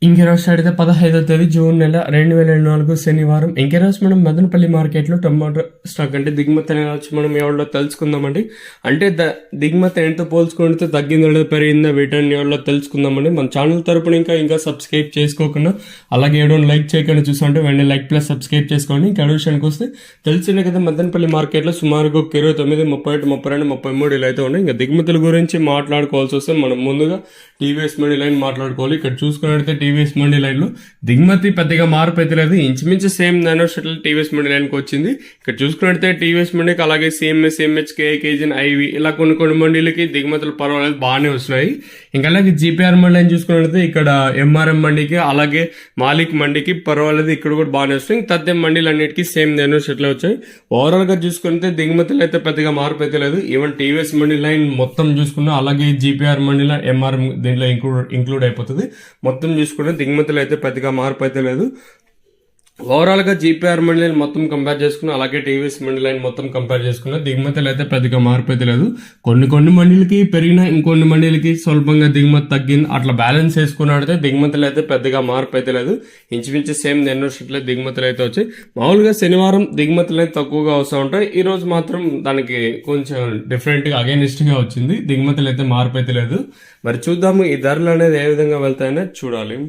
ఇంకెరోజు అయితే 15వ తేదీ జూన్ నెల 2024 శనివారం. ఇంకెరోజు మనం మదనపల్లి మార్కెట్లో టమాటో స్టాక్ అంటే దిగుమతి అనేది వచ్చి మనం ఎవరిలో తెలుసుకుందామండి. అంటే దిగుమతి ఎంతో పోల్చుకుంటే తగ్గిందో లేదా పెరిగిందో వీటన్ని ఎవరిలో తెలుసుకుందామండి. మన ఛానల్ తరపున ఇంకా సబ్స్క్రైబ్ చేసుకోకుండా అలాగే ఏడో లైక్ చేయకుండా చూస్తుంటే వెంటనే లైక్ ప్లస్ సబ్స్క్రైబ్ చేసుకోండి. ఇంకా విషయానికి వస్తే తెలిసిన కదా మదనపల్లి మార్కెట్లో సుమారుగా 29, 31, 32, 33 ఇలా అయితే ఉన్నాయి. ఇంకా దిగుమతుల గురించి మాట్లాడుకోవాల్సి వస్తే మనం ముందుగా టీవీఎస్ మండి లైన్ మాట్లాడుకోవాలి. ఇక్కడ చూసుకున్నట్లయితే టీవీఎస్ మండి లైన్ లో దిగుమతి పెద్దగా మార్పు అయితే లేదు, ఇంచుమించు సేమ్ నానో షటిల్ టీవీఎస్ మండి లైన్ కి వచ్చింది. ఇక్కడ చూసుకున్నట్లయితే టీవీఎస్ మండికి అలాగే సిఎంఎస్, ఎంహెచ్, కేజీన్, ఐవి ఇలా కొన్ని మండీలకి దిగుమతులు పర్వాలేదు బాగానే వస్తున్నాయి. ఇంకా అలాగే జీపీఆర్ మండి లైన్ చూసుకున్నట్లయితే ఇక్కడ ఎంఆర్ఎం మండికి అలాగే మాలిక్ మండికి పర్వాలేదు, ఇక్కడ కూడా బాగానే వస్తున్నాయి. తద్దే మండీలు అన్నిటికీ సేమ్ నానో షటిల్ వచ్చాయి. ఓవరాల్ గా చూసుకుంటే దిగుమతులు అయితే పెద్దగా మార్పు అయితే లేదు. ఈవెన్ టీవీఎస్ మండి లైన్ మొత్తం చూసుకున్నా అలాగే జీపీఆర్ మండిలో ఎంఆర్ఎం దీంట్లో ఇంక్లూడ్ అయిపోతుంది. మొత్తం చూసుకుంటే దిగుమతులు అయితే పెద్దగా మార్పు అయితే లేదు. ఓవరాల్ గా జీపీఆర్ మండి లైన్ మొత్తం కంపేర్ చేసుకున్నా అలాగే టీవీఎస్ మండి లైన్ మొత్తం కంపేర్ చేసుకున్నా దిగుమతులు అయితే పెద్దగా మార్పు అయితే లేదు. కొన్ని మండీలకి పెరిగినా ఇంకొన్ని మండీలకి స్వల్పంగా దిగుమతి తగ్గింది. అట్లా బ్యాలెన్స్ చేసుకున్నట్టయితే దిగుమతులు అయితే పెద్దగా మార్పు అయితే లేదు. ఇంచుమించు సేమ్ ఎన్నో షిట్లు దిగుమతులు అయితే వచ్చాయి. మామూలుగా శనివారం దిగుమతులు అయితే తక్కువగా వస్తూ ఉంటాయి. ఈ రోజు మాత్రం దానికి కొంచెం డిఫరెంట్ గా అగైనిస్ట్ గా వచ్చింది. దిగుమతులు అయితే మార్పు అయితే లేదు. మరి చూద్దాము ఈ ధరలు అనేది ఏ విధంగా వెళ్తాయనే చూడాలి.